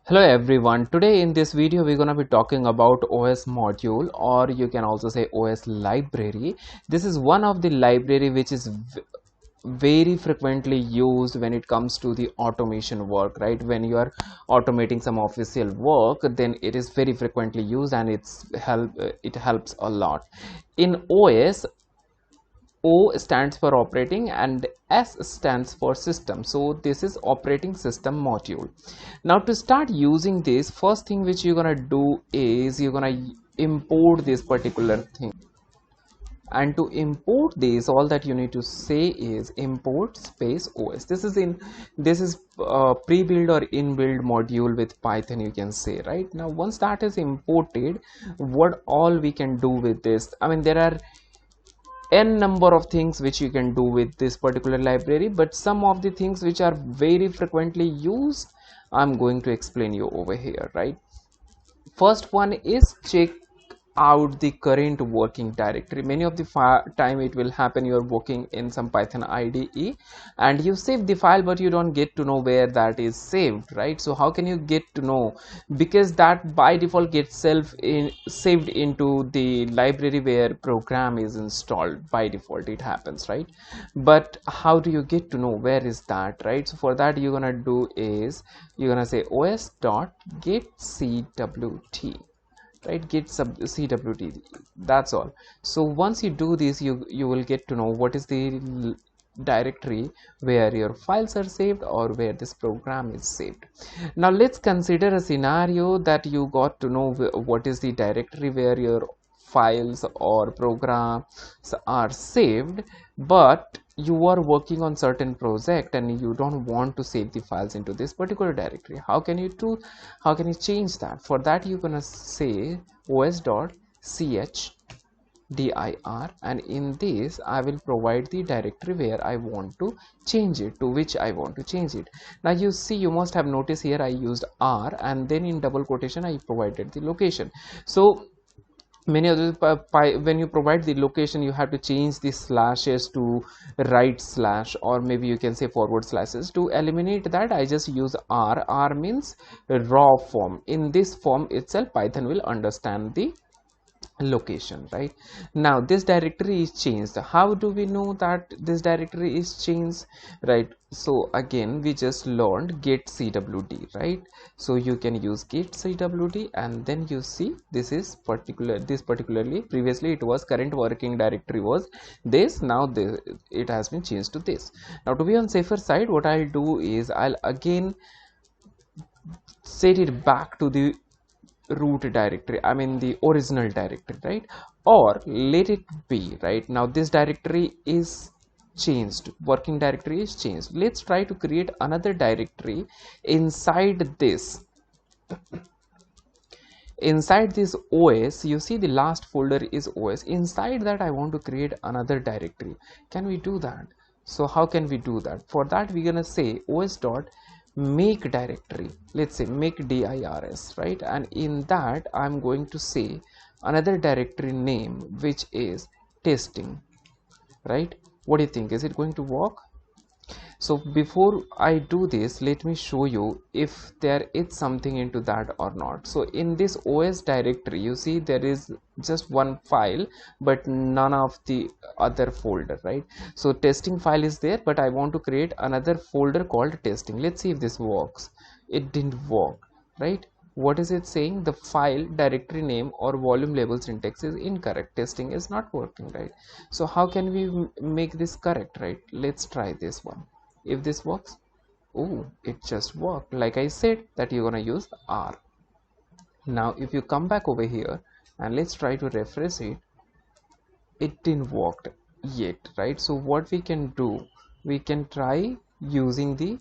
Hello everyone, today in this video we're going to be talking about OS module, or you can also say OS library. This is one of the library which is very frequently used when it comes to the automation work, right? When you are automating some official work, then it is very frequently used and it helps a lot. In OS, O stands for operating and S stands for system. So this is operating system module. Now to start using this, first thing which you're gonna do is you're gonna import this particular thing. And to import this, all that you need to say is import space OS. This is pre-built or inbuilt module with Python, you can say, right? Now once that is imported, what all we can do with this, I mean, there are n number of things which you can do with this particular library, but some of the things which are very frequently used I'm going to explain you over here, right? First one is check out the current working directory. Many of the time it will happen you're working in some Python IDE and you save the file, but you don't get to know where that is saved, right? So how can you get to know? Because that by default gets saved into the library where program is installed. By default it happens, right? But how do you get to know where is that, right? So for that you're gonna do is you're gonna say os.getcwt, right? Get cwt, that's all. So once you do this, you will get to know what is the directory where your files are saved or where this program is saved. Now let's consider a scenario that you got to know what is the directory where your files or programs are saved, but you are working on certain project and you don't want to save the files into this particular directory. How can you change that? For that you're gonna say os.chdr, and in this I will provide the directory where I want to change it, to which I want to change it. Now you see, you must have noticed here I used R and then in double quotation I provided the location. So many other when you provide the location, you have to change the slashes to right slash, or maybe you can say forward slashes. To eliminate that, I just use R. R means raw form. In this form itself, Python will understand the location, right? Now this directory is changed. How do we know that this directory is changed, right? So again we just learned get cwd, right? So you can use get cwd and then you see this particularly previously it was current working directory was this, now it has been changed to this. Now to be on safer side, what I'll do is I'll again set it back to the root directory, I mean the original directory, right? Or let it be, right? Now this directory is changed, working directory is changed. Let's try to create another directory inside this OS. You see the last folder is OS. Inside that I want to create another directory. Can we do that? So how can we do that? For that we're gonna say os.make directory, let's say make dirs, right? And in that I'm going to say another directory name which is testing, right? What do you think? Is it going to work? So before I do this, let me show you if there is something into that or not. So in this OS directory, you see there is just one file but none of the other folder, right? So testing file is there, but I want to create another folder called testing. Let's see if this works. It didn't work, right? What is it saying? The file directory name or volume label syntax is incorrect. Testing is not working, right? So how can we make this correct, right? Let's try this one. If this works, oh, it just worked. Like I said that you're gonna use R. Now if you come back over here and let's try to refresh it, it didn't work yet, right? So what we can do, we can try using the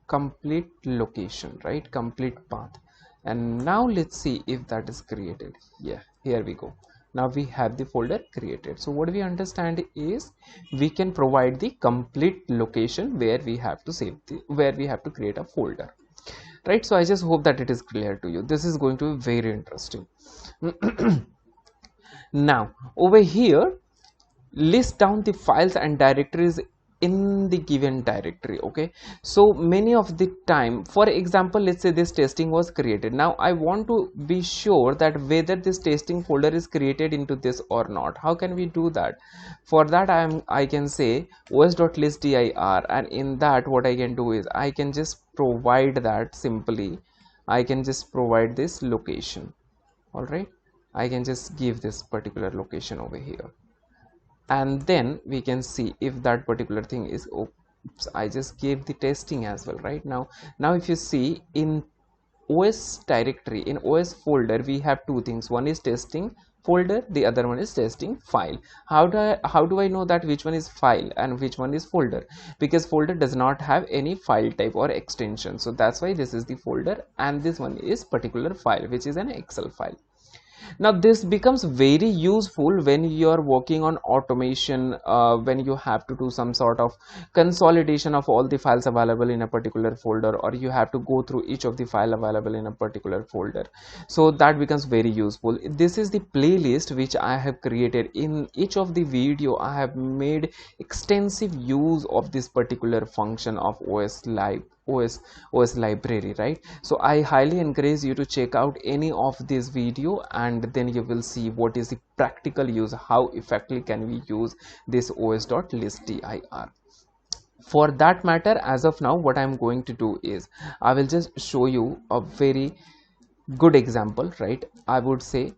complete location, right? Complete path. And now let's see if that is created. Yeah, here we go. Now we have the folder created. So what we understand is we can provide the complete location where we have to where we have to create a folder, right? So I just hope that it is clear to you. This is going to be very interesting. Now over here, list down the files and directories in the given directory. Okay, so many of the time, for example, let's say this testing was created. Now I want to be sure that whether this testing folder is created into this or not. How can we do that? For that I can say os.listdir, and in that what I can do is I can just provide that simply. I can just provide this location. All right, I can just give this particular location over here, and then we can see if that particular thing is, oops, I just gave the testing as well. Right now if you see in os directory, in os folder, we have two things. One is testing folder, the other one is testing file. How do I know that which one is file and which one is folder? Because folder does not have any file type or extension, so that's why this is the folder, and this one is particular file, which is an Excel file. Now this becomes very useful when you are working on automation, when you have to do some sort of consolidation of all the files available in a particular folder, or you have to go through each of the file available in a particular folder. So that becomes very useful. This is the playlist which I have created. In each of the video I have made extensive use of this particular function of os library, right? So I highly encourage you to check out any of this video, and then you will see what is the practical use, how effectively can we use this os.listdir. For that matter, as of now, what I'm going to do is I will just show you a very good example, right? I would say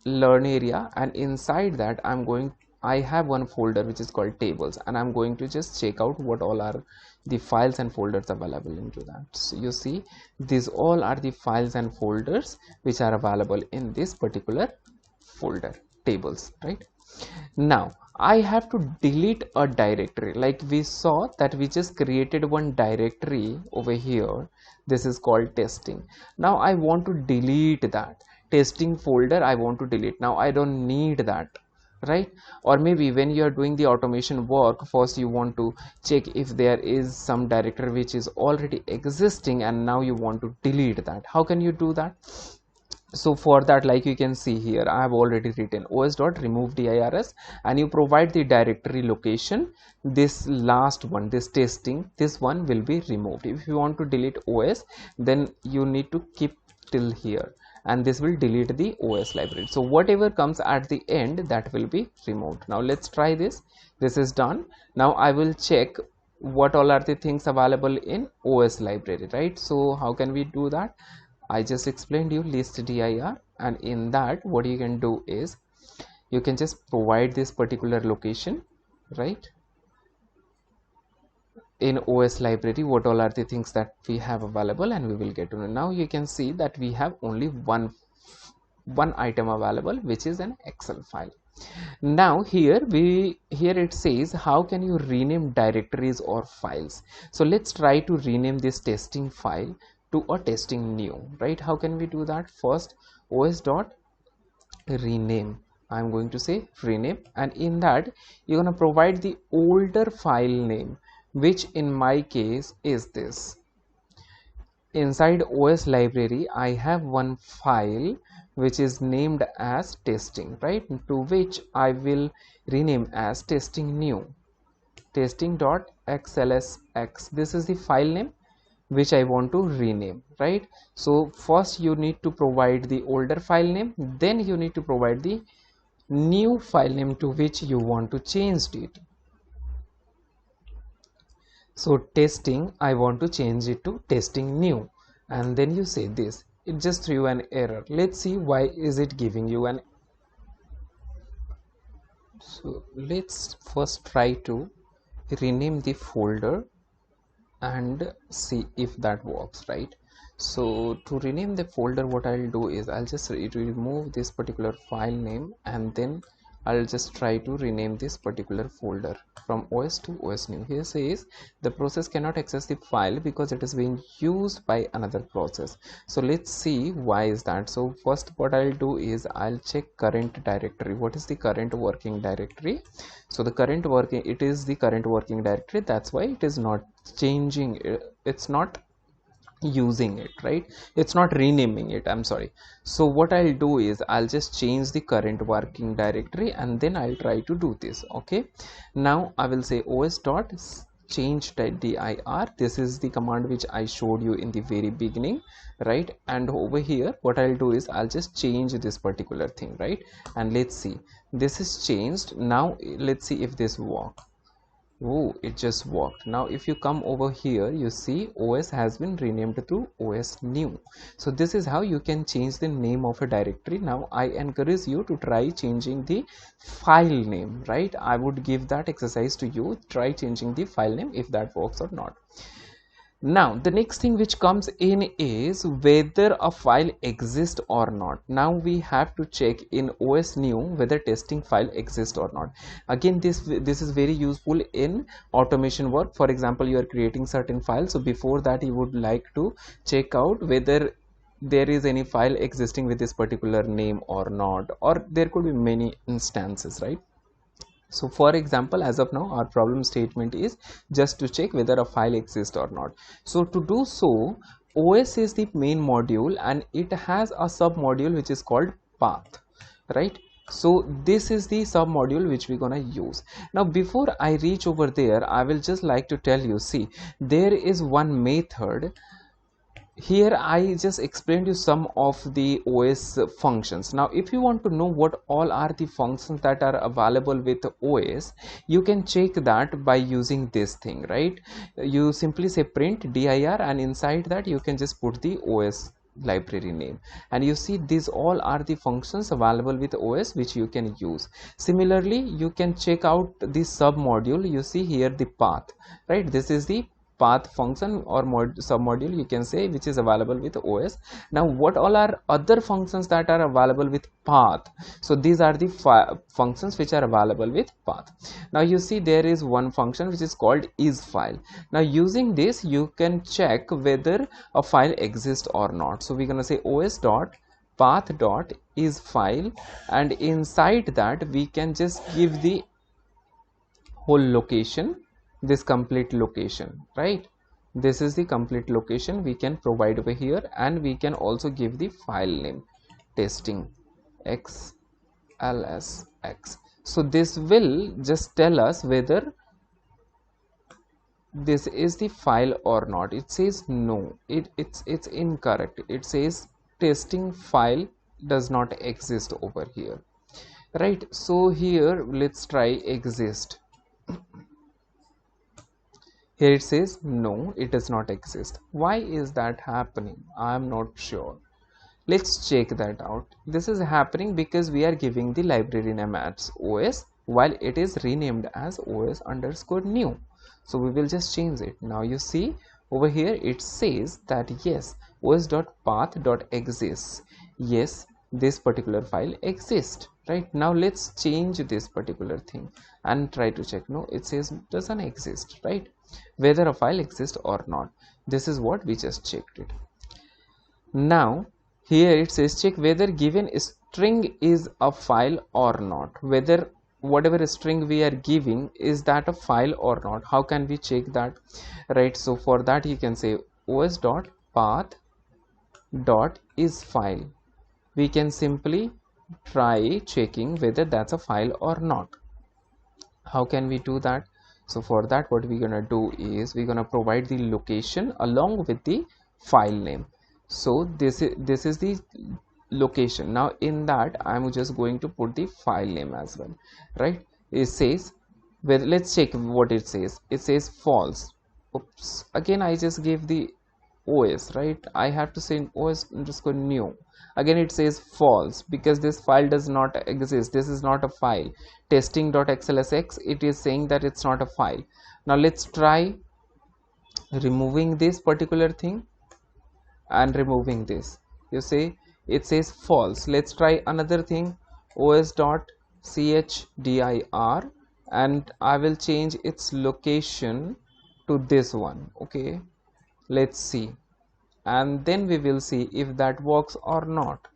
Learnerea, and inside that I have one folder which is called tables, and I'm going to just check out what all are the files and folders available into that. So you see, these all are the files and folders which are available in this particular folder, tables, right? Now I have to delete a directory. Like we saw that we just created one directory over here, this is called testing. Now I want to delete that testing folder, I want to delete. Now I don't need that, right? Or maybe when you are doing the automation work, first you want to check if there is some directory which is already existing, and now you want to delete that. How can you do that? So for that, like you can see here, I have already written os.remove_dirs, and you provide the directory location. This last one, this testing, this one will be removed. If you want to delete os, then you need to keep till here, and this will delete the os library. So whatever comes at the end, that will be removed. Now let's try this. This is done. Now I will check what all are the things available in os library, right? So how can we do that? I just explained you list_dir, and in that what you can do is you can just provide this particular location, right? In os library, what all are the things that we have available, and we will get to know. Now you can see that we have only one item available, which is an Excel file. Now here it says how can you rename directories or files. So let's try to rename this testing file to a testing new, right? How can we do that? First, os.rename, I'm going to say rename, and in that you're going to provide the older file name, which in my case is this. Inside os library I have one file which is named as testing, right? To which I will rename as testing new, testing.xlsx. this is the file name which I want to rename, right? So first you need to provide the older file name, then you need to provide the new file name to which you want to change it. So testing, I want to change it to testing new, and then you say this. It just threw an error. Let's see why is it giving you an. So let's first try to rename the folder and see if that works, right? So to rename the folder, what I'll do is I'll just remove this particular file name, and then I'll just try to rename this particular folder from os to os new. Here says the process cannot access the file because it is being used by another process. So let's see why is that. So first what I'll do is I'll check current directory. What is the current working directory? So the current working, it is the current working directory. That's why it is not changing. It's not using it, right? It's not renaming it, I'm sorry. So what I'll do is I'll just change the current working directory and then I'll try to do this. Okay, now I will say os dot change dir. This is the command which I showed you in the very beginning, right? And over here what I'll do is I'll just change this particular thing, right? And let's see, this is changed. Now let's see if this works. Oh, it just worked. Now if you come over here, you see OS has been renamed to OS new. So this is how you can change the name of a directory. Now I encourage you to try changing the file name, right? I would give that exercise to you. Try changing the file name if that works or not. Now the next thing which comes in is whether a file exists or not. Now we have to check in OS new whether testing file exists or not. Again, this is very useful in automation work. For example, you are creating certain files, so before that you would like to check out whether there is any file existing with this particular name or not, or there could be many instances, right? So for example, as of now our problem statement is just to check whether a file exists or not. So to do so, OS is the main module and it has a sub module which is called path, right? So this is the sub module which we're gonna use. Now before I reach over there, I will just like to tell you, see, there is one method. Here I just explained you some of the OS functions. Now if you want to know what all are the functions that are available with OS, you can check that by using this thing, right? You simply say print dir and inside that you can just put the OS library name, and you see these all are the functions available with OS which you can use. Similarly, you can check out the sub module. You see here the path, right? This is the path function or sub module, you can say, which is available with OS. Now what all are other functions that are available with path? So these are the functions which are available with path. Now you see there is one function which is called isFile. Now using this you can check whether a file exists or not. So we're going to say os dot path dot isFile, and inside that we can just give the whole location, this complete location, right? This is the complete location we can provide over here, and we can also give the file name testing xlsx. So this will just tell us whether this is the file or not. It says no, it's incorrect. It says testing file does not exist over here, right? So here let's try exist. Here it says no, it does not exist. Why is that happening? I am not sure. Let's check that out. This is happening because we are giving the library name as OS while it is renamed as OS underscore new. So we will just change it. Now you see over here it says that yes, os.path.exists. Yes, this particular file exists, right? Now let's change this particular thing and try to check. No, it says doesn't exist, right? Whether a file exists or not. This is what we just checked it. Now here it says check whether given string is a file or not, whether whatever string we are giving, is that a file or not. How can we check that, right? So for that you can say os.path.isFile. we can simply try checking whether that's a file or not. How can we do that? So for that what we're gonna do is we're gonna provide the location along with the file name. So this is the location. Now in that I'm just going to put the file name as well, right? It says, well, let's check what it says. It says false. Oops, again I just gave the OS, right? I have to say OS underscore new. Again it says false because this file does not exist. This is not a file. Testing.xlsx, it is saying that it's not a file. Now let's try removing this particular thing and removing this. You see it says false. Let's try another thing, os.chdr, and I will change its location to this one. Okay, let's see, and then we will see if that works or not.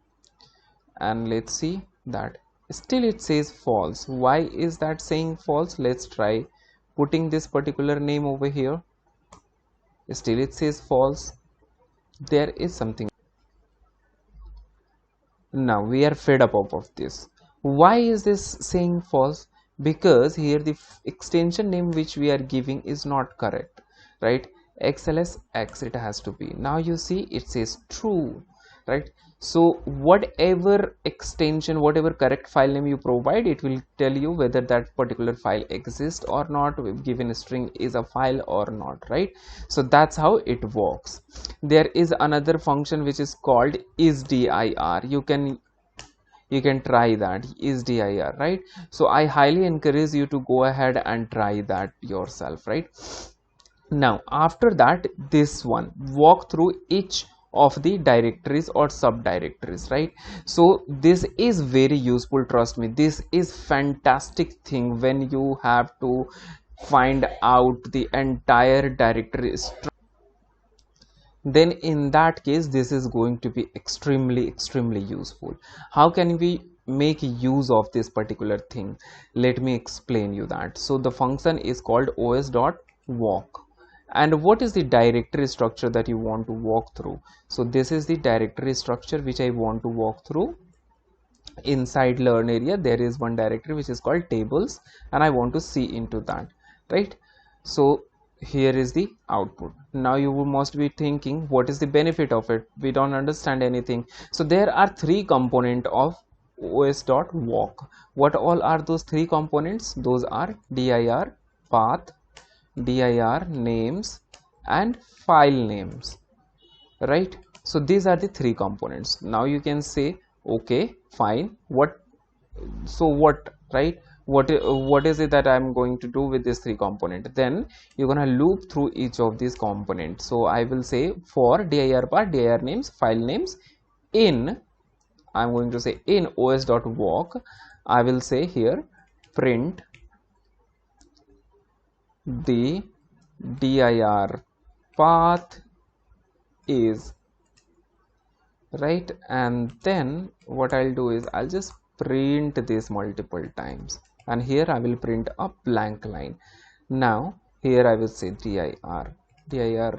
And let's see that still it says false. Why is that saying false? Let's try putting this particular name over here. Still it says false. there is something. Now we are fed up of this. Why is this saying false? Because here the extension name which we are giving is not correct, right? XLS X it has to be. Now you see it says true, right? So whatever extension, whatever correct file name you provide, it will tell you whether that particular file exists or not, given string is a file or not, right? So that's how it works. There is another function which is called is.dir. You can try that, is.dir, right? So I highly encourage you to go ahead and try that yourself, right? Now after that, this one, walk through each of the directories or subdirectories, right? So this is very useful, trust me. This is fantastic thing when you have to find out the entire directory structure. Then in that case, this is going to be extremely useful. How can we make use of this particular thing? Let me explain you that. So the function is called os.walk. And what is the directory structure that you want to walk through? So this is the directory structure which I want to walk through. Inside Learnerea there is one directory which is called tables, and I want to see into that, right? So here is the output. Now you must be thinking, what is the benefit of it? We don't understand anything. So there are three components of os.walk. What all are those three components? Those are dir path, dir names, and file names, right? So these are the three components. Now you can say, okay, fine, what, right? What is it that I'm going to do with this three component? Then you're gonna loop through each of these components. So I will say for dir path, dir names, file names, I'm going to say in os.walk, I will say here print the dir path is, right? And then what I'll do is I'll just print this multiple times, and here I will print a blank line. Now here I will say dir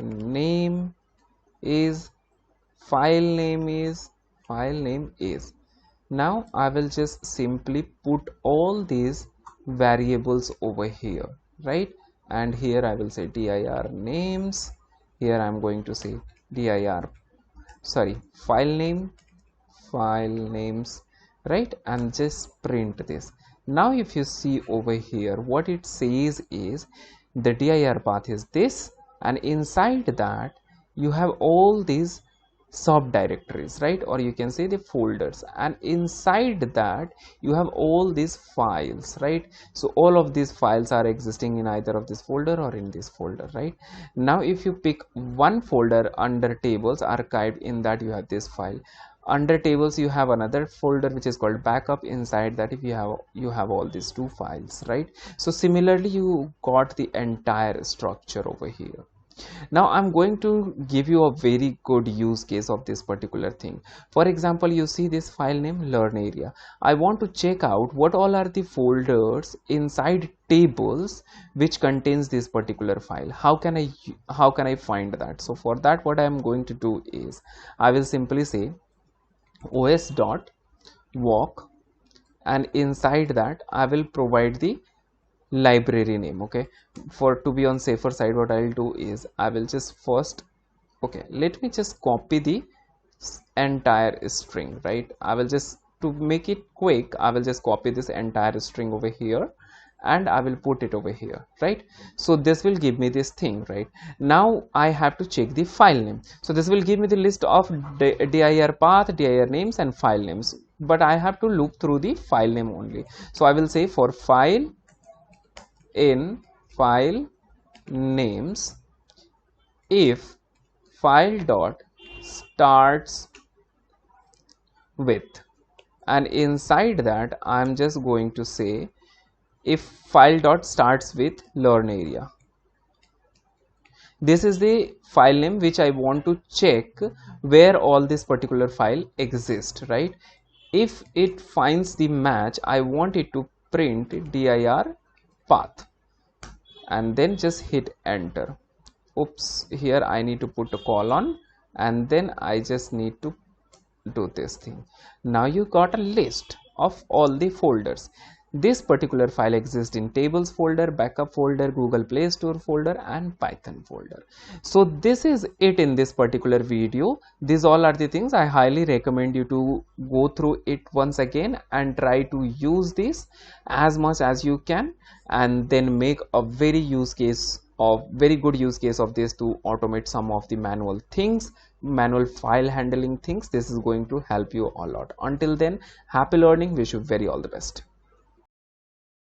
name is, file name is. Now I will just simply put all these variables over here, right? And here I will say dir names, here I'm going to say file names, right? And just print this. Now if you see over here, what it says is the dir path is this, and inside that you have all these subdirectories, right? Or you can say the folders, and inside that you have all these files, right? So all of these files are existing in either of this folder or in this folder, right? Now if you pick one folder under tables archived, in that you have this file. Under tables you have another folder which is called backup. Inside that, if you have all these two files, right? So similarly you got the entire structure over here. Now I'm going to give you a very good use case of this particular thing. For example, you see this file name Learnerea. I want to check out what all are the folders inside tables which contains this particular file. How can I find that? So for that, what I am going to do is I will simply say os.walk, and inside that I will provide the library name. Okay, for to be on safer side, what I'll do is I will just first, okay, let me just copy the entire string, right? I will just, to make it quick, I will just copy this entire string over here and I will put it over here, right? So this will give me this thing, right? Now I have to check the file name. So this will give me the list of dir path, dir names, and file names, but I have to loop through the file name only. So I will say for file in file names, if file dot starts with, and inside that I'm just going to say if file dot starts with Learnerea. This is the file name which I want to check where all this particular file exists, right? If it finds the match, I want it to print dir path, and then just hit enter. Oops, here I need to put a colon, and then I just need to do this thing. Now you got a list of all the folders. This particular file exists in tables folder, backup folder, Google Play Store folder, and Python folder. So this is it in this particular video. These all are the things. I highly recommend you to go through it once again and try to use this as much as you can, and then make a very good use case of this to automate some of the manual things, manual file handling things. This is going to help you a lot. Until then, happy learning. Wish you very all the best.